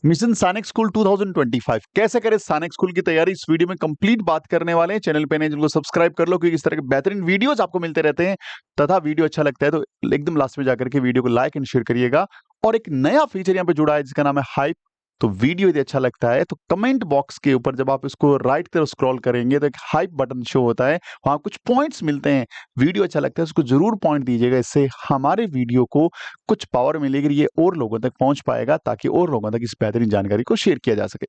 Mission सैनिक school 2025 कैसे करें सैनिक स्कूल की तैयारी, इस वीडियो में कंप्लीट बात करने वाले हैं। चैनल पे नए जिनको सब्सक्राइब कर लो, क्योंकि इस तरह के बेहतरीन वीडियोस आपको मिलते रहते हैं। तथा वीडियो अच्छा लगता है तो एकदम लास्ट में जाकर के वीडियो को लाइक एंड शेयर करिएगा। और एक नया फीचर यहाँ पे जुड़ा है जिसका नाम है हाइप। तो वीडियो यदि अच्छा लगता है तो कमेंट बॉक्स के ऊपर जब आप इसको राइट तरफ स्क्रॉल करेंगे तो एक हाइप बटन शो होता है, वहां कुछ पॉइंट्स मिलते हैं। वीडियो अच्छा लगता है उसको जरूर पॉइंट दीजिएगा, इससे हमारे वीडियो को कुछ पावर मिलेगी, ये और लोगों तक पहुंच पाएगा ताकि और लोगों तक इस बेहतरीन जानकारी को शेयर किया जा सके।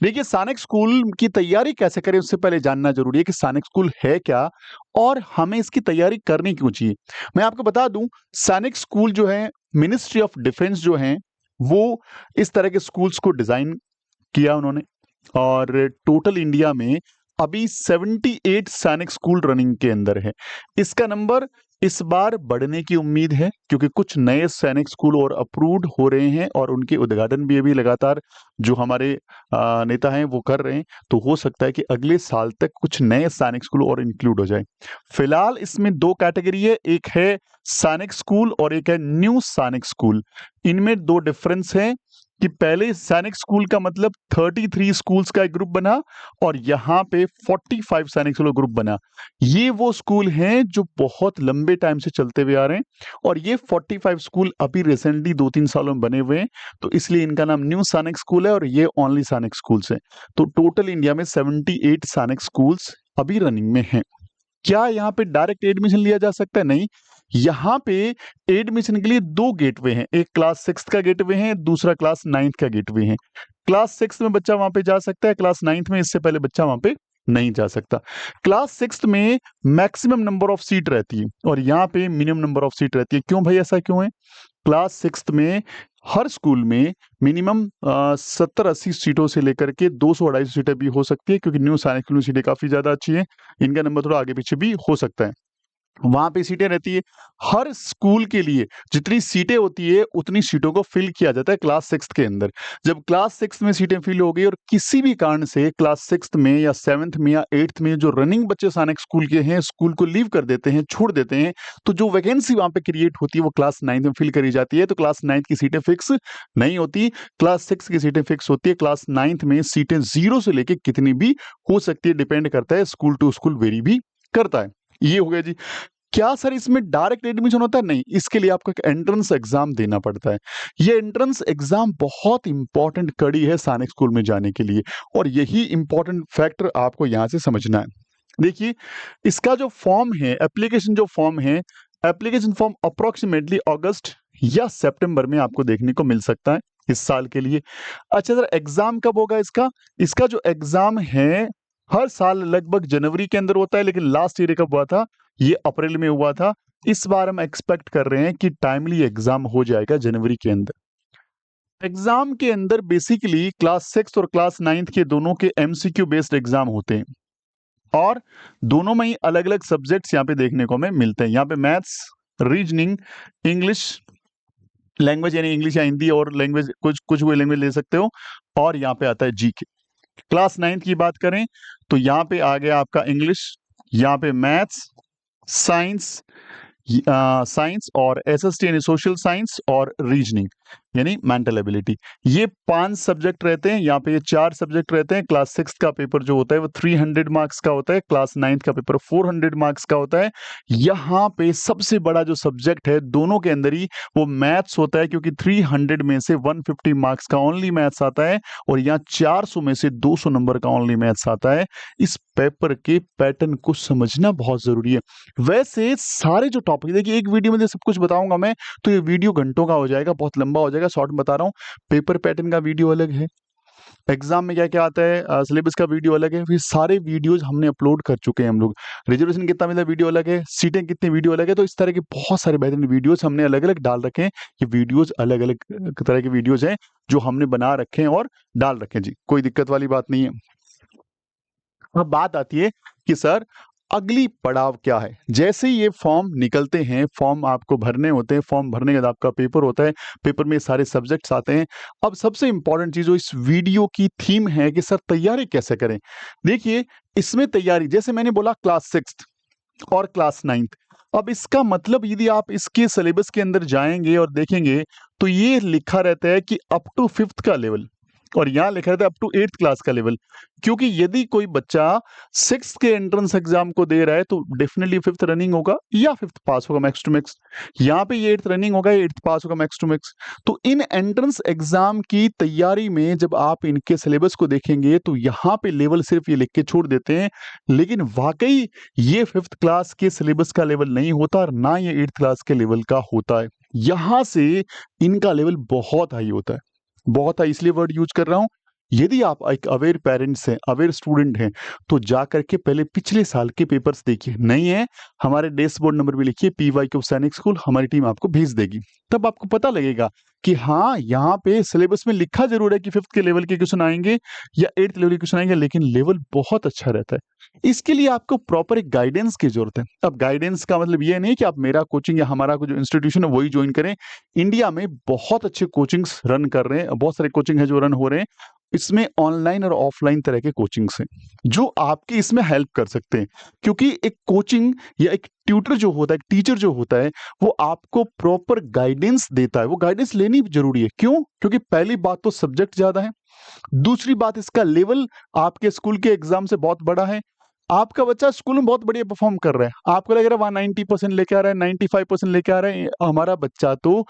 देखिए, सैनिक स्कूल की तैयारी कैसे करें उससे पहले जानना जरूरी है कि सैनिक स्कूल है क्या और हमें इसकी तैयारी करनी क्यों चाहिए। मैं आपको बता दूं, सैनिक स्कूल जो है, मिनिस्ट्री ऑफ डिफेंस जो है वो इस तरह के स्कूल्स को डिजाइन किया उन्होंने। और टोटल इंडिया में अभी 78 सैनिक स्कूल रनिंग के अंदर है। इसका नंबर इस बार बढ़ने की उम्मीद है, क्योंकि कुछ नए सैनिक स्कूल और अप्रूव्ड हो रहे हैं और उनके उद्घाटन भी अभी लगातार जो हमारे नेता हैं वो कर रहे हैं। तो हो सकता है कि अगले साल तक कुछ नए सैनिक स्कूल और इंक्लूड हो जाए। फिलहाल इसमें दो कैटेगरी है, एक है सैनिक स्कूल और एक है न्यू सैनिक स्कूल। इनमें दो डिफरेंस है कि पहले सैनिक स्कूल का मतलब 33 स्कूल्स का एक ग्रुप बना और यहाँ पे 45 सैनिक स्कूल ग्रुप बना। ये वो स्कूल हैं जो बहुत लंबे टाइम से चलते हुए आ रहे हैं और ये 45 स्कूल अभी रिसेंटली 2-3 सालों में बने हुए हैं। तो इसलिए इनका नाम न्यू सैनिक स्कूल है और ये ओनली सैनिक स्कूल्स हैं। तो टोटल इंडिया में 78 सैनिक स्कूल्स अभी रनिंग में हैं। क्या यहाँ पे डायरेक्ट एडमिशन लिया जा सकता है? नहीं, यहाँ पे एडमिशन के लिए दो गेटवे हैं, एक क्लास 6 का गेटवे है, दूसरा क्लास 9 का गेटवे है। क्लास 6 में बच्चा वहां पे जा सकता है, क्लास 9 में इससे पहले बच्चा वहां पे नहीं जा सकता। क्लास 6 में मैक्सिमम नंबर ऑफ सीट रहती है और यहाँ पे मिनिमम नंबर ऑफ सीट रहती है। क्यों भाई, ऐसा क्यों है? क्लास 6 में हर स्कूल में मिनिमम 70-80 सीटों से लेकर के 200-250 सीटें भी हो सकती है, क्योंकि न्यू सैनिक यूनिवर्सिटी काफी ज्यादा अच्छी है। इनका नंबर थोड़ा आगे पीछे भी हो सकता है। वहां पे सीटें रहती है। हर स्कूल के लिए जितनी सीटें होती है उतनी सीटों को फिल किया जाता है क्लास 6 के अंदर। जब क्लास 6 में सीटें फिल हो गई और किसी भी कारण से क्लास 6 में या 7th में या 8th में जो रनिंग बच्चे सैनिक स्कूल के हैं स्कूल को लीव कर देते हैं, छोड़ देते हैं, तो जो वैकेंसी वहां पे क्रिएट होती है वो क्लास 9 में फिल करी जाती है। तो क्लास 9 की सीटें फिक्स नहीं होती, क्लास 6 की सीटें फिक्स होती है। क्लास 9 में सीटें 0 से लेके कितनी भी हो सकती है, डिपेंड करता है, स्कूल टू स्कूल वेरी भी करता है। ये हो गया जी। क्या सर इसमें डायरेक्ट एडमिशन होता है? नहीं, इसके लिए आपको एक एंट्रेंस एग्जाम देना पड़ता है। ये एंट्रेंस एग्जाम बहुत इंपॉर्टेंट कड़ी है सैनिक स्कूल में जाने के लिए और यही इंपॉर्टेंट फैक्टर आपको यहां से समझना है। देखिए, इसका जो फॉर्म है, एप्लीकेशन जो फॉर्म है, एप्लीकेशन फॉर्म अप्रोक्सीमेटली अगस्त या सितंबर में आपको देखने को मिल सकता है इस साल के लिए। अच्छा सर, एग्जाम कब होगा इसका? इसका जो एग्जाम है हर साल लगभग जनवरी के अंदर होता है, लेकिन लास्ट ईयर कब हुआ था? ये अप्रैल में हुआ था। इस बार हम एक्सपेक्ट कर रहे हैं कि टाइमली एग्जाम हो जाएगा जनवरी के अंदर। एग्जाम के अंदर बेसिकली क्लास 6 और क्लास 9 के दोनों के एमसीक्यू बेस्ड एग्जाम होते हैं और दोनों में ही अलग अलग सब्जेक्ट्स यहाँ पे देखने को हमें मिलते हैं। यहाँ पे मैथ्स, रीजनिंग, इंग्लिश लैंग्वेज यानी इंग्लिश या हिंदी और लैंग्वेज कुछ कुछ हुए लैंग्वेज ले सकते हो, और यहाँ पे आता है जीके। क्लास 9 की बात करें तो यहाँ पे आ गया आपका इंग्लिश, यहाँ पे मैथ्स, साइंस, साइंस और एसएसटी यानी सोशल साइंस और रीजनिंग यानी मेंटल एबिलिटी। ये 5 सब्जेक्ट रहते हैं, यहाँ पे ये 4 सब्जेक्ट रहते हैं। क्लास 6 का पेपर जो होता है वो 300 मार्क्स का होता है, क्लास 9 का पेपर 400 मार्क्स का होता है। यहाँ पे सबसे बड़ा जो सब्जेक्ट है दोनों के अंदर ही वो मैथ्स होता है, क्योंकि 300 में से 150 मार्क्स का ओनली मैथ्स आता है और यहाँ 400 में से 200 नंबर का ओनली मैथ्स आता है। इस पेपर के पैटर्न को समझना बहुत जरूरी है। वैसे सारे जो टॉपिक, देखिए एक वीडियो में सब कुछ बताऊंगा मैं तो ये वीडियो घंटों का हो जाएगा, बहुत लंबा हो जाएगा, शॉर्ट में बता रहा हूँ। पेपर पैटर्न का वीडियो अलग है, एग्जाम में क्या क्या आता है, सिलेबस का वीडियो अलग है, फिर सारे वीडियोज हमने अपलोड कर चुके हैं हम लोग। रिजर्वेशन कितना मिला वीडियो अलग है, सीटें कितनी वीडियो अलग है। तो इस तरह के बहुत सारे बेहतरीन वीडियोज हमने अलग अलग डाल रखे हैं। ये वीडियोज अलग अलग तरह के वीडियोज हैं जो हमने बना रखे हैं और डाल रखे हैं जी, कोई दिक्कत वाली बात नहीं है। अब बात आती है कि सर अगली पड़ाव क्या है। जैसे ही ये फॉर्म निकलते हैं, फॉर्म आपको भरने होते हैं, फॉर्म भरने के बाद आपका पेपर होता है, पेपर में सारे सब्जेक्ट्स आते हैं। अब सबसे इंपॉर्टेंट चीज जो इस वीडियो की थीम है कि सर तैयारी कैसे करें। देखिए, इसमें तैयारी जैसे मैंने बोला क्लास 6 और क्लास 9, अब इसका मतलब यदि आप इसके सिलेबस के अंदर जाएंगे और देखेंगे तो ये लिखा रहता है कि अप टू 5th का लेवल, और यहाँ लिखा रहता है अप टू 8th क्लास का लेवल, क्योंकि यदि कोई बच्चा 6th के एंट्रेंस एग्जाम को दे रहा है तो डेफिनेटली 5th रनिंग होगा या 5th पास होगा मैक्स टू मैक्स। यहाँ पे ये 8th रनिंग होगा, 8th पास होगा मैक्स टू मैक्स। तो इन एंट्रेंस एग्जाम की तैयारी में जब आप इनके सिलेबस को देखेंगे तो यहाँ पे लेवल सिर्फ ये लिख के छोड़ देते हैं, लेकिन वाकई ये 5th क्लास के सिलेबस का लेवल नहीं होता और ना ये 8th क्लास के लेवल का होता है। यहाँ से इनका लेवल बहुत हाई होता है, बहुत हाई इसलिए वर्ड यूज कर रहा हूं। यदि आप एक अवेयर पेरेंट्स हैं, अवेयर स्टूडेंट हैं, तो जा करके पहले पिछले साल के पेपर्स देखिए। नहीं है, हमारे डैशबोर्ड नंबर भी लिखिए PYQ सैनिक स्कूल, हमारी टीम आपको भेज देगी। तब आपको पता लगेगा कि हाँ, यहाँ पे सिलेबस में लिखा जरूर है कि 5th के लेवल के क्वेश्चन आएंगे या 8th लेवल के क्वेश्चन आएंगे, लेकिन लेवल बहुत अच्छा रहता है। इसके लिए आपको प्रॉपर एक गाइडेंस की जरूरत है। अब गाइडेंस का मतलब ये नहीं कि आप मेरा कोचिंग या हमारा जो इंस्टीट्यूशन है वही ज्वाइन करें। इंडिया में बहुत अच्छे कोचिंग्स रन कर रहे हैं, बहुत सारे कोचिंग है जो रन हो रहे हैं। इसमें ऑनलाइन और ऑफलाइन तरह के कोचिंग्स हैं जो आपकी इसमें हेल्प कर सकते हैं, क्योंकि एक कोचिंग या एक ट्यूटर जो होता है, एक टीचर जो होता है, वो आपको प्रॉपर गाइडेंस देता है। वो गाइडेंस लेनी जरूरी है। क्यों? क्योंकि पहली बात तो सब्जेक्ट ज्यादा है, दूसरी बात इसका लेवल आपके स्कूल के एग्जाम से बहुत बड़ा है। आपका बच्चा स्कूल में बहुत बढ़िया परफॉर्म कर रहा है, आपको लग रहा है वहां 90% लेके आ रहा है, 95% लेके आ रहा है, हमारा बच्चा तो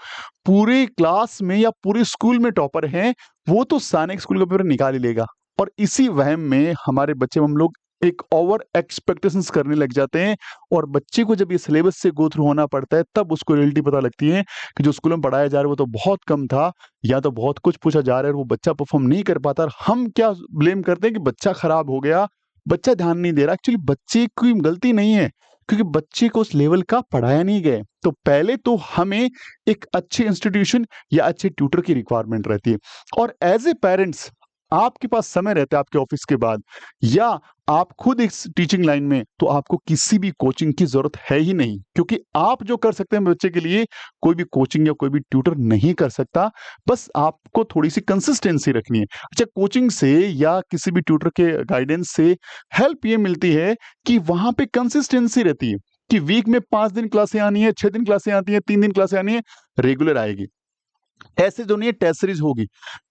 पूरे क्लास में या पूरे स्कूल में टॉपर है, वो तो सैनिक स्कूल का पेपर निकाल ही लेगा। और इसी वहम में हमारे बच्चे हम लोग एक ओवर एक्सपेक्टेशंस करने लग जाते हैं, और बच्चे को जब ये सिलेबस से गो थ्रू होना पड़ता है तब उसको रियलिटी पता लगती है कि जो स्कूल में पढ़ाया जा रहा है वो तो बहुत कम था, या तो बहुत कुछ पूछा जा रहा है और वो बच्चा परफॉर्म नहीं कर पाता। और हम क्या ब्लेम करते हैं कि बच्चा खराब हो गया, बच्चा ध्यान नहीं दे रहा। एक्चुअली बच्चे की गलती नहीं है, क्योंकि बच्चे को उस लेवल का पढ़ाया नहीं गया। तो पहले तो हमें एक अच्छे इंस्टीट्यूशन या अच्छे ट्यूटर की रिक्वायरमेंट रहती है। और एज ए पेरेंट्स आपके पास समय रहता है आपके ऑफिस के बाद, या आप खुद इस टीचिंग लाइन में, तो आपको किसी भी कोचिंग की जरूरत है ही नहीं, क्योंकि आप जो कर सकते हैं बच्चे के लिए कोई भी कोचिंग या कोई भी ट्यूटर नहीं कर सकता। बस आपको थोड़ी सी कंसिस्टेंसी रखनी है। अच्छा, कोचिंग से या किसी भी ट्यूटर के गाइडेंस से हेल्प ये मिलती है कि वहां पे कंसिस्टेंसी रहती है कि वीक में 5 दिन क्लासें आनी है, 6 दिन क्लासें आती है, 3 दिन क्लासें आनी है, रेगुलर आएगी। ऐसे जो नहीं टेस्ट सीरीज होगी,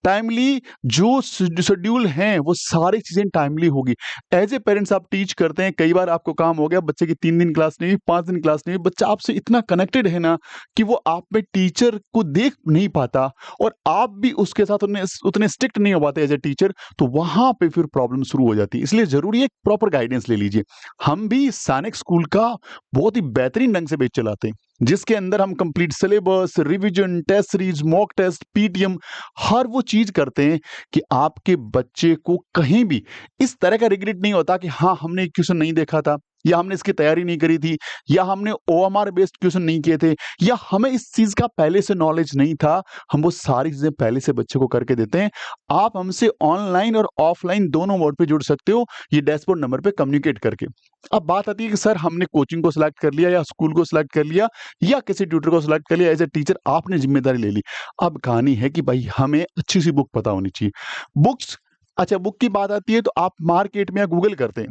टाइमली जो शेड्यूल है वो सारी चीजें टाइमली होगी। एज ए पेरेंट्स आप टीच करते हैं, कई बार आपको काम हो गया बच्चे की 3 दिन क्लास नहीं हुई, 5 दिन क्लास नहीं हुई, बच्चा आपसे इतना कनेक्टेड है ना कि वो आप में टीचर को देख नहीं पाता, और आप भी उसके साथ उतने स्ट्रिक्ट नहीं हो पाते एज ए टीचर, तो वहां पे फिर प्रॉब्लम शुरू हो जाती है। इसलिए जरूरी है प्रॉपर गाइडेंस ले लीजिए। हम भी सैनिक स्कूल का बहुत ही बेहतरीन ढंग से बैच चलाते हैं, जिसके अंदर हम complete syllabus, revision, test series, mock test, PTM, हर वो चीज करते हैं कि आपके बच्चे को कहीं भी इस तरह का रिग्रेट नहीं होता कि हाँ, हमने एक क्वेश्चन नहीं देखा था, या हमने इसकी तैयारी नहीं करी थी, या हमने OMR बेस्ड क्वेश्चन नहीं किए थे, या हमें इस चीज का पहले से नॉलेज नहीं था। हम वो सारी चीजें पहले से बच्चे को करके देते हैं। आप हमसे ऑनलाइन और ऑफलाइन दोनों मोड पे जुड़ सकते हो, ये डैशबोर्ड नंबर पे कम्युनिकेट करके। अब बात आती है कि सर, हमने कोचिंग को सिलेक्ट कर लिया, या स्कूल को सिलेक्ट कर लिया, या किसी ट्यूटर को सिलेक्ट कर लिया, एज ए टीचर आपने जिम्मेदारी ले ली। अब कहानी है कि भाई हमें अच्छी सी बुक पता होनी चाहिए। बुक्स, अच्छा, बुक की बात आती है तो आप मार्केट में या गूगल करते हैं,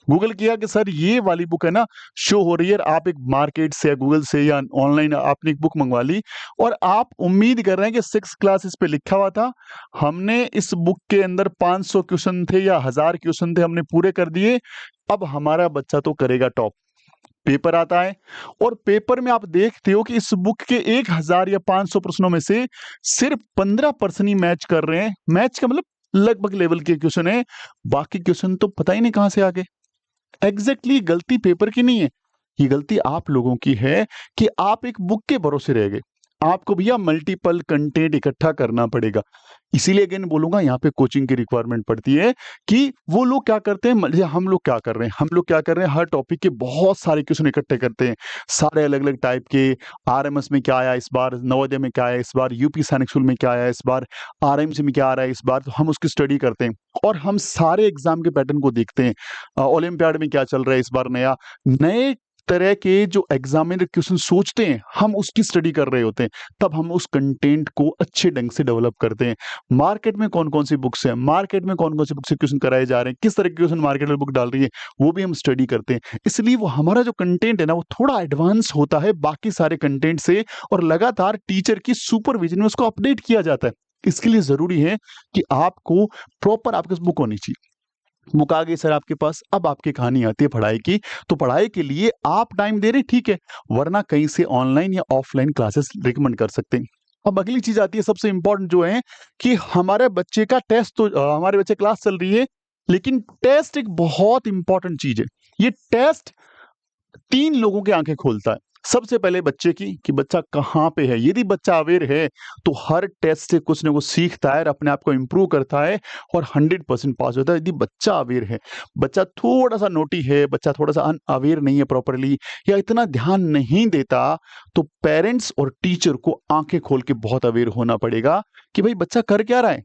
गूगल किया कि सर ये वाली बुक है ना, शो हो रही है, आप एक मार्केट से या गूगल से या ऑनलाइन आपने एक बुक मंगवा ली, और आप उम्मीद कर रहे हैं कि 6 क्लास इस पे लिखा हुआ था, हमने इस बुक के अंदर 500 क्वेश्चन थे या 1000 क्वेश्चन थे, हमने पूरे कर दिए, अब हमारा बच्चा तो करेगा टॉप। पेपर आता है और पेपर में आप देखते हो कि इस बुक के 1000 या 500 प्रश्नों में से सिर्फ 15% ही मैच कर रहे हैं। मैच का मतलब लगभग लेवल के क्वेश्चन है, बाकी क्वेश्चन तो पता ही नहीं कहां से आ गए। एग्जैक्टली गलती पेपर की नहीं है, ये गलती आप लोगों की है कि आप एक बुक के भरोसे रह गए। आपको भैया मल्टीपल कंटेंट इकट्ठा करना पड़ेगा। इसीलिए अगेन बोलूंगा, यहाँ पे कोचिंग की रिक्वायरमेंट पड़ती है कि वो लोग क्या करते हैं, हम लोग क्या कर रहे हैं, हम लोग क्या कर रहे हैं, हर टॉपिक के बहुत सारे क्वेश्चन इकट्ठे करते हैं, सारे अलग अलग टाइप के। RMS में क्या आया इस बार, नवोदय में क्या आया इस बार, यूपी सैनिक स्कूल में क्या आया इस बार, RMC में क्या आ रहा है इस बार, तो हम उसकी स्टडी करते हैं। और हम सारे एग्जाम के पैटर्न को देखते हैं, ओलंपियाड में क्या चल रहा है इस बार, नए तरह के जो एग्जामिनर क्वेश्चन सोचते हैं, हम उसकी स्टडी कर रहे होते हैं। तब हम उस कंटेंट को अच्छे ढंग से डेवलप करते हैं। मार्केट में कौन कौन सी बुक्स हैं, मार्केट में कौन कौन सी बुक से क्वेश्चन कराए जा रहे हैं, किस तरह के क्वेश्चन मार्केट में बुक डाल रही है, वो भी हम स्टडी करते हैं। इसलिए वो हमारा जो कंटेंट है ना, वो थोड़ा एडवांस होता है बाकी सारे कंटेंट से, और लगातार टीचर की सुपरविजन में उसको अपडेट किया जाता है। इसके लिए ज़रूरी है कि आपको प्रॉपर आपके पास बुक होनी चाहिए। बुक आ गई सर आपके पास, अब आपकी कहानी आती है पढ़ाई की। तो पढ़ाई के लिए आप टाइम दे रहे हैं, ठीक है, वरना कहीं से ऑनलाइन या ऑफलाइन क्लासेस रिकमेंड कर सकते हैं। अब अगली चीज़ आती है सबसे इम्पोर्टेंट जो है कि हमारे बच्चे का टेस्ट तो हमारे बच्चे क्लास चल रही है, लेकिन टेस्ट एक बहुत इंपॉर्टेंट चीज़ है। ये टेस्ट 3 लोगों की आँखें खोलता है। सबसे पहले बच्चे की कि बच्चा कहाँ पे है। यदि बच्चा अवेयर है, तो हर टेस्ट से कुछ न कुछ सीखता है और अपने आप को इम्प्रूव करता है और 100% पास होता है। यदि बच्चा अवेयर है, बच्चा थोड़ा-सा नॉटी है, बच्चा थोड़ा-सा अनअवेयर नहीं है प्रॉपर्ली या इतना ध्यान नहीं देता, तो पेरेंट्स और टीचर को आँखें खोल के बहुत अवेयर होना पड़ेगा कि भई बच्चा कर क्या रहा है?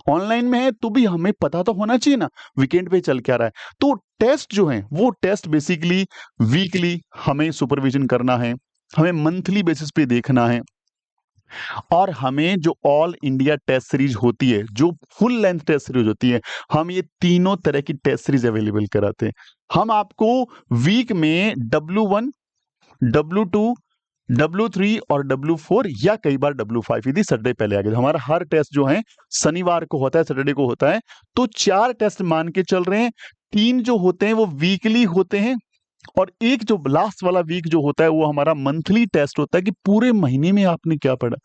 ऑनलाइन में है तो भी हमें पता तो होना चाहिए ना, वीकेंड पे चल क्या रहा है। तो टेस्ट जो है वो टेस्ट बेसिकली वीकली हमें सुपरविजन करना है, हमें मंथली बेसिस पे देखना है और हमें जो ऑल इंडिया टेस्ट सीरीज होती है, जो फुल लेंथ टेस्ट सीरीज होती है, हम ये तीनों तरह की टेस्ट सीरीज अवेलेबल कराते हैं। हम आपको वीक में W1, W2, W3 और W4 या कई बार W5 यदि सैटरडे पहले आ गया। तो हमारा हर टेस्ट जो है शनिवार को होता है, सैटरडे को होता है। तो 4 टेस्ट मान के चल रहे हैं, 3 जो होते हैं वो वीकली होते हैं और एक जो लास्ट वाला वीक जो होता है वो हमारा मंथली टेस्ट होता है कि पूरे महीने में आपने क्या पढ़ा।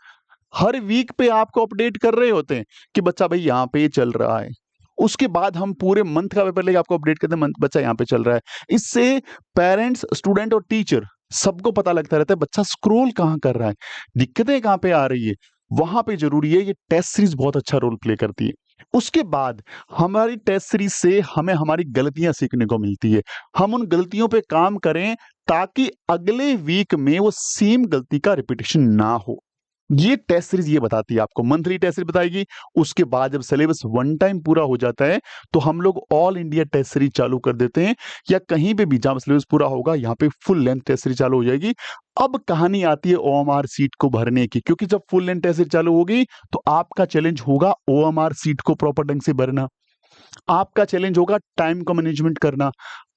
हर वीक पे आपको अपडेट कर रहे होते हैं कि बच्चा भाई यहाँ पे ये चल रहा है। उसके बाद हम पूरे मंथ का पेपर लेके आपको अपडेट करते हैं, मंथ बच्चा यहाँ पे चल रहा है। इससे पेरेंट्स, स्टूडेंट और टीचर सबको पता लगता रहता है बच्चा स्क्रॉल कहाँ कर रहा है, दिक्कतें कहाँ पे आ रही है। वहां पे जरूरी है, ये टेस्ट सीरीज बहुत अच्छा रोल प्ले करती है। उसके बाद हमारी टेस्ट सीरीज से हमें हमारी गलतियां सीखने को मिलती है। हम उन गलतियों पे काम करें ताकि अगले वीक में वो सेम गलती का रिपीटेशन ना हो। ये टेस्ट सीरीज ये बताती है आपको, मंथली टेस्ट सीरीज बताएगी। उसके बाद जब सिलेबस वन टाइम पूरा हो जाता है तो हम लोग ऑल इंडिया टेस्ट सीरीज चालू कर देते हैं या कहीं पे भी जहां सिलेबस पूरा होगा यहाँ पे फुल लेंथ टेस्ट सीरीज चालू हो जाएगी। अब कहानी आती है ओएमआर सीट को भरने की, क्योंकि जब फुल लेंथ टेस्ट सीरीज चालू होगी तो आपका चैलेंज होगा ओएमआर सीट को प्रॉपर ढंग से भरना। आपका चैलेंज होगा टाइम का मैनेजमेंट करना।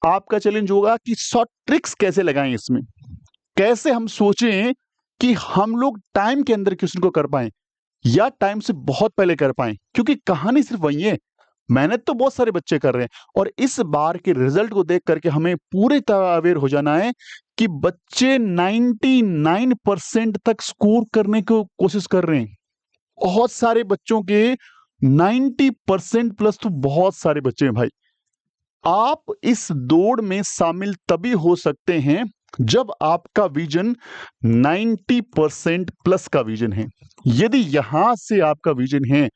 आपका चैलेंज होगा कि शॉर्ट ट्रिक्स कैसे लगाएं, इसमें कैसे हम सोचें कि हम लोग टाइम के अंदर क्वेश्चन को कर पाएं या टाइम से बहुत पहले कर पाएं, क्योंकि कहानी सिर्फ वही है। मेहनत तो बहुत सारे बच्चे कर रहे हैं और इस बार के रिजल्ट को देख करके हमें पूरी तरह अवेयर हो जाना है कि बच्चे 99% तक स्कोर करने की कोशिश कर रहे हैं। बहुत सारे बच्चों के 90% प्लस तो बहुत सारे बच्चे हैं भाई। आप इस दौड़ में शामिल तभी हो सकते हैं जब आपका विजन 90% प्लस का विजन है। यदि यहां से आपका विजन है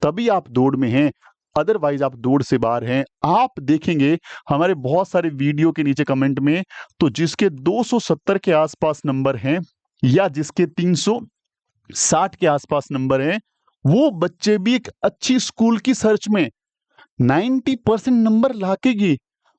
तभी आप दौड़ में हैं, अदरवाइज आप दौड़ से बाहर हैं। आप देखेंगे हमारे बहुत सारे वीडियो के नीचे कमेंट में, तो जिसके 270 के आसपास नंबर हैं या जिसके 360 के आसपास नंबर हैं, वो बच्चे भी एक अच्छी स्कूल की सर्च में 90% नंबर लाके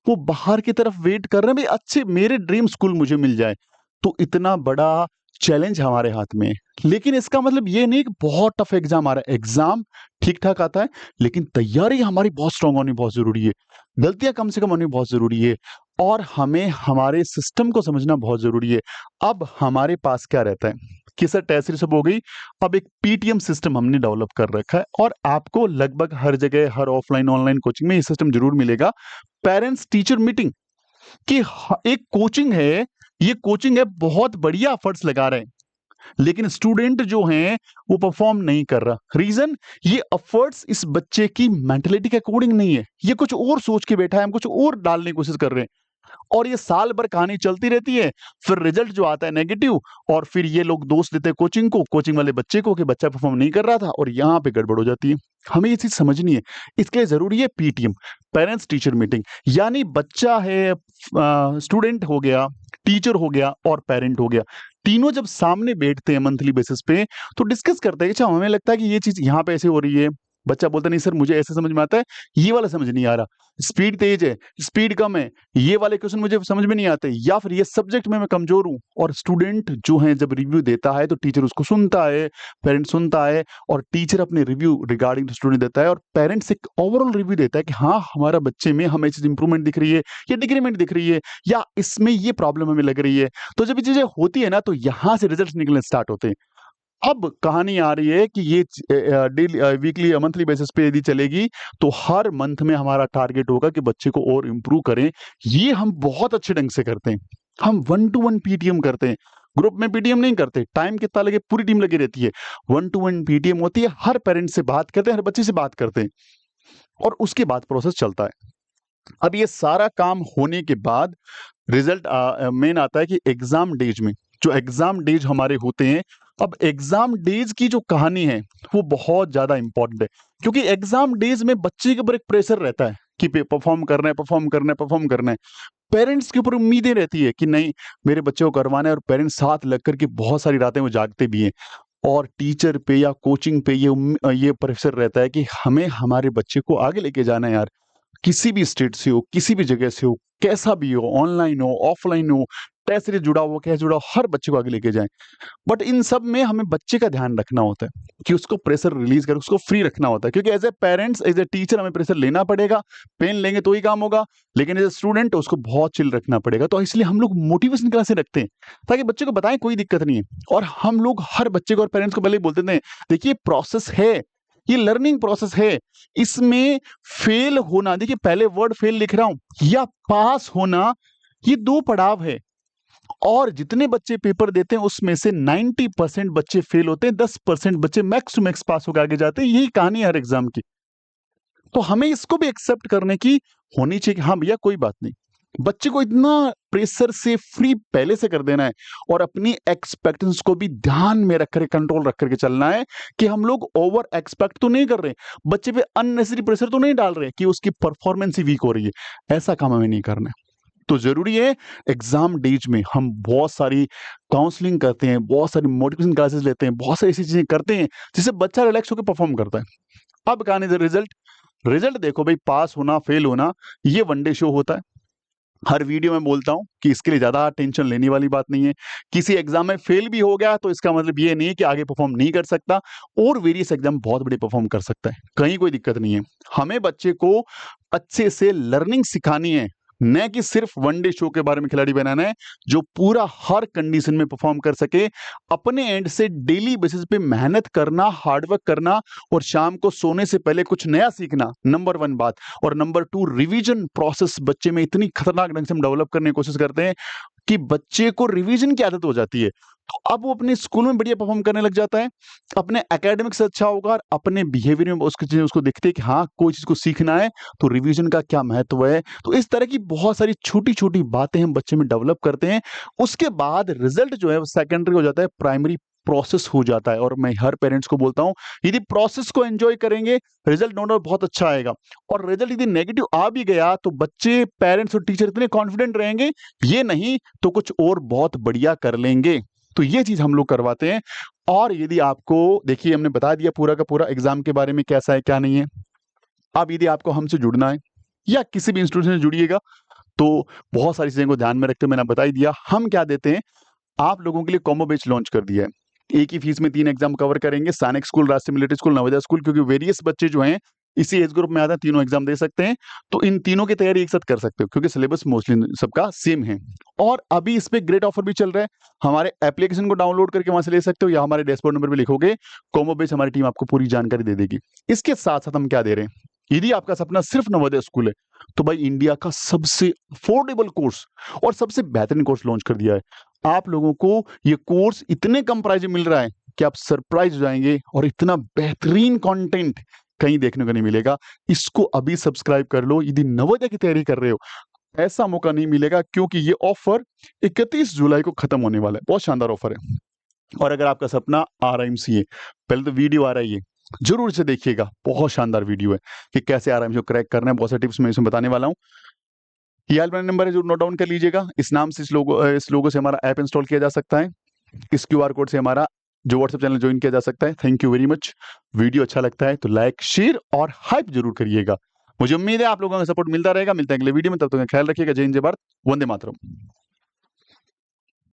वो बाहर की तरफ वेट कर रहे हैं, भाई अच्छे मेरे ड्रीम स्कूल मुझे मिल जाए। तो इतना बड़ा चैलेंज हमारे हाथ में है। लेकिन इसका मतलब ये नहीं कि बहुत टफ एग्जाम आ रहा है। एग्जाम ठीक ठाक आता है, लेकिन तैयारी हमारी बहुत स्ट्रांग होनी बहुत जरूरी है। गलतियां कम से कम होनी बहुत जरूरी है और हमें हमारे सिस्टम को समझना बहुत जरूरी है। अब हमारे पास क्या रहता है कि सर टेस्ट सीरीज सब हो गई, अब एक पीटीएम सिस्टम हमने डेवलप कर रखा है और आपको लगभग हर जगह, हर ऑफलाइन ऑनलाइन कोचिंग में ये सिस्टम जरूर मिलेगा। पेरेंट्स टीचर मीटिंग की एक कोचिंग है, ये कोचिंग है, बहुत बढ़िया एफर्ट्स लगा रहे हैं, लेकिन स्टूडेंट जो हैं वो परफॉर्म नहीं कर रहा। रीजन, ये एफर्ट्स इस बच्चे की मेंटलिटी के अकॉर्डिंग नहीं है, ये कुछ और सोच के बैठा है, हम कुछ और डालने की कोशिश कर रहे हैं और ये साल भर कहानी चलती रहती है। फिर रिजल्ट जो आता है नेगेटिव और फिर ये लोग दोष देते हैं कोचिंग को, कोचिंग वाले बच्चे को कि बच्चा परफॉर्म नहीं कर रहा था और यहाँ पे गड़बड़ हो जाती है। हमें ये चीज समझनी है, इसके लिए जरूरी है पीटीएम, पेरेंट्स टीचर मीटिंग। यानी बच्चा है, स्टूडेंट हो गया, टीचर हो गया और पेरेंट हो गया, तीनों जब सामने बैठते हैं मंथली बेसिस पे तो डिस्कस करते हैं कि अच्छा हमें लगता है कि ये चीज यहाँ पे ऐसे हो रही है। बच्चा बोलता नहीं सर मुझे ऐसे समझ में आता है, ये वाला समझ नहीं आ रहा, स्पीड तेज है, स्पीड कम है, ये वाले क्वेश्चन मुझे समझ में नहीं आते, या फिर ये सब्जेक्ट में मैं कमजोर हूं। और स्टूडेंट जो है जब रिव्यू देता है तो टीचर उसको सुनता है, पेरेंट सुनता है और टीचर अपने रिव्यू रिगार्डिंग स्टूडेंट देता है और पेरेंट्स एक ओवरऑल रिव्यू देता है कि हाँ हमारा बच्चे में हमें चीज इंप्रूवमेंट दिख रही है या डिक्रीमेंट दिख रही है या इसमें ये प्रॉब्लम हमें लग रही है। तो जब ये चीजें होती है ना तो यहां से रिजल्ट निकलने स्टार्ट होते हैं। अब कहानी आ रही है कि ये डेली वीकली या मंथली बेसिस पे यदि चलेगी तो हर मंथ में हमारा टारगेट होगा कि बच्चे को और इम्प्रूव करें। ये हम बहुत अच्छे ढंग से करते हैं। हम 1 टू 1 पीटीएम करते हैं, ग्रुप में पीटीएम नहीं करते। टाइम कितना लगे, पूरी टीम लगी रहती है। 1 टू 1 पीटीएम होती है, हर पेरेंट से बात करते हैं, हर बच्चे से बात करते हैं और उसके बाद प्रोसेस चलता है। अब ये सारा काम होने के बाद रिजल्ट मेन आता है कि एग्जाम डेज में, जो एग्जाम डेज हमारे होते हैं, अब एग्जाम डेज की जो कहानी है वो बहुत ज्यादा इंपॉर्टेंट है, क्योंकि एग्जाम डेज में बच्चे के ऊपर एक प्रेशर रहता है कि परफॉर्म करना है, परफॉर्म करना है, परफॉर्म करना है। पेरेंट्स के ऊपर उम्मीदें रहती है कि नहीं, मेरे बच्चे को करवाना है, और पेरेंट्स साथ लग करके बहुत सारी रातें वो जागते भी हैं। और टीचर पे या कोचिंग पे ये प्रेशर रहता है कि हमें हमारे बच्चे को आगे लेके जाना है यार, किसी भी स्टेट से हो, किसी भी जगह से हो, कैसा भी हो, ऑनलाइन हो, ऑफलाइन हो, टेस्ट से जुड़ा हो, कैसे जुड़ा हो, हर बच्चे को आगे लेके जाएं। बट इन सब में हमें बच्चे का ध्यान रखना होता है कि उसको प्रेशर रिलीज कर, उसको फ्री रखना होता है, क्योंकि as a parents, as a teacher हमें प्रेशर लेना पड़ेगा। पेन लेंगे तो ही काम होगा, लेकिन एज ए स्टूडेंट उसको बहुत चिल रखना पड़ेगा। तो इसलिए हम लोग मोटिवेशन क्लासेस रखते हैं ताकि बच्चे को बताएं कोई दिक्कत नहीं है। और हम लोग हर बच्चे को और पेरेंट्स को पहले ही बोलते थे, देखिए प्रोसेस है, ये लर्निंग प्रोसेस है, इसमें फेल होना, देखिए पहले वर्ड फेल लिख रहा हूं, या पास होना, ये 2 पड़ाव है। और जितने बच्चे पेपर देते हैं उसमें से 90% बच्चे फेल होते हैं, 10% बच्चे मैक्स टू मैक्स पास होकर आगे जाते हैं। यही कहानी है हर एग्जाम की। तो हमें इसको भी एक्सेप्ट करने की होनी चाहिए कि हाँ भैया कोई बात नहीं, बच्चे को इतना प्रेशर से फ्री पहले से कर देना है और अपनी एक्सपेक्टेशंस को भी ध्यान में रख कर, कंट्रोल रख करके चलना है कि हम लोग ओवर एक्सपेक्ट तो नहीं कर रहे, बच्चे पे अननेसेसरी प्रेशर तो नहीं डाल रहे कि उसकी परफॉर्मेंस ही वीक हो रही है। ऐसा काम हमें नहीं करना है। तो जरूरी है एग्जाम डेज में हम बहुत सारी काउंसलिंग करते हैं, बहुत सारी मोटिवेशन क्लासेस लेते हैं, बहुत सारी ऐसी चीजें करते हैं जिससे बच्चा रिलैक्स होकर परफॉर्म करता है। अब कहानी से रिजल्ट, रिजल्ट देखो भाई, पास होना फेल होना ये वनडे शो होता है। हर वीडियो में बोलता हूं कि इसके लिए ज्यादा टेंशन लेने वाली बात नहीं है। किसी एग्जाम में फेल भी हो गया तो इसका मतलब ये नहीं है कि आगे परफॉर्म नहीं कर सकता, और वेरियस एग्जाम बहुत बड़े परफॉर्म कर सकता है, कहीं कोई दिक्कत नहीं है। हमें बच्चे को अच्छे से लर्निंग सिखानी है, न कि सिर्फ वनडे शो के बारे में खिलाड़ी बनाना है जो पूरा हर कंडीशन में परफॉर्म कर सके। अपने एंड से डेली बेसिस पे मेहनत करना, हार्डवर्क करना, और शाम को सोने से पहले कुछ नया सीखना, नंबर 1 बात। और नंबर 2, रिवीजन प्रोसेस बच्चे में इतनी खतरनाक ढंग से हम डेवलप करने की कोशिश करते हैं कि बच्चे को रिवीजन की आदत हो जाती है, तो अब वो अपने स्कूल में बढ़िया परफॉर्म करने लग जाता है, अपने एकेडमिक्स अच्छा होगा, और अपने बिहेवियर में उसकी चीजें उसको दिखते हैं कि हाँ कोई चीज को सीखना है तो रिवीजन का क्या महत्व है। तो इस तरह की बहुत सारी छोटी छोटी बातें हम बच्चे में डेवलप करते हैं। उसके बाद रिजल्ट जो है वो सेकेंडरी हो जाता है, प्राइमरी प्रोसेस हो जाता है। और मैं हर पेरेंट्स को बोलता हूं, यदि प्रोसेस को एंजॉय करेंगे रिजल्ट नो डाउट बहुत अच्छा आएगा। और रिजल्ट यदि नेगेटिव आ भी गया तो बच्चे, पेरेंट्स और टीचर इतने कॉन्फिडेंट रहेंगे, ये नहीं तो कुछ और बहुत बढ़िया कर लेंगे। तो ये चीज हम लोग करवाते हैं। और यदि आपको, देखिए हमने बता दिया पूरा का पूरा एग्जाम के बारे में कैसा है क्या नहीं है। अब यदि आपको हमसे जुड़ना है या किसी भी इंस्टीट्यूशन से जुड़िएगा तो बहुत सारी चीजें को ध्यान में रखते हुए मैंने बता ही दिया। हम क्या देते हैं, आप लोगों के लिए कॉम्बो बैच लॉन्च कर दिया है। एक ही फीस में 3 एग्जाम कवर करेंगे, सैनिक स्कूल, राष्ट्रीय मिलिट्री स्कूल, नवोदय स्कूल, क्योंकि वेरियस बच्चे जो हैं इसी एज ग्रुप में आते हैं, तीनों एग्जाम दे सकते हैं। तो इन तीनों की तैयारी एक साथ कर सकते हो क्योंकि सिलेबस मोस्टली सबका सेम है। और अभी इस पे ग्रेट ऑफर भी चल रहा है, हमारे एप्लीकेशन को डाउनलोड करके वहां से ले सकते हो, या हमारे डैशबोर्ड नंबर पे लिखोगे कॉम्बो बैच, हमारी टीम आपको पूरी जानकारी दे देगी। इसके साथ साथ हम क्या दे रहे हैं, यदि आपका सपना सिर्फ नवोदय स्कूल है तो भाई इंडिया का सबसे अफोर्डेबल कोर्स और सबसे बेहतरीन कोर्स लॉन्च कर दिया है। आप लोगों को ये कोर्स इतने कम प्राइस में मिल रहा है कि आप सरप्राइज हो जाएंगे, और इतना बेहतरीन कंटेंट कहीं देखने को नहीं मिलेगा। इसको अभी सब्सक्राइब कर लो यदि नवोदय की तैयारी कर रहे हो। ऐसा मौका नहीं मिलेगा क्योंकि ये ऑफर 31 जुलाई को खत्म होने वाला है। बहुत शानदार ऑफर है। और अगर आपका सपना RIMCA, पहले तो वीडियो आ रही है, जरूर से देखिएगा, बहुत शानदार वीडियो है कि कैसे RIMCA को क्रैक करना है। बहुत सारे टिप्स मैं इसमें बताने वाला हूँ। ये हेल्पलाइन नंबर है जो नोट डाउन कर लीजिएगा। इस नाम से, इस लोगो से हमारा ऐप इंस्टॉल किया जा सकता है। इस QR कोड से हमारा जो व्हाट्सएप चैनल ज्वाइन किया जा सकता है। Thank you very much. Video अच्छा लगता है तो लाइक, शेयर और हाइप जरूर करिएगा। मुझे उम्मीद है आप लोगों का सपोर्ट मिलता रहेगा। मिलते हैं अगले वीडियो में, तब तक ख्याल रखिएगा। जय हिंद, जय भारत, वंदे मातरम।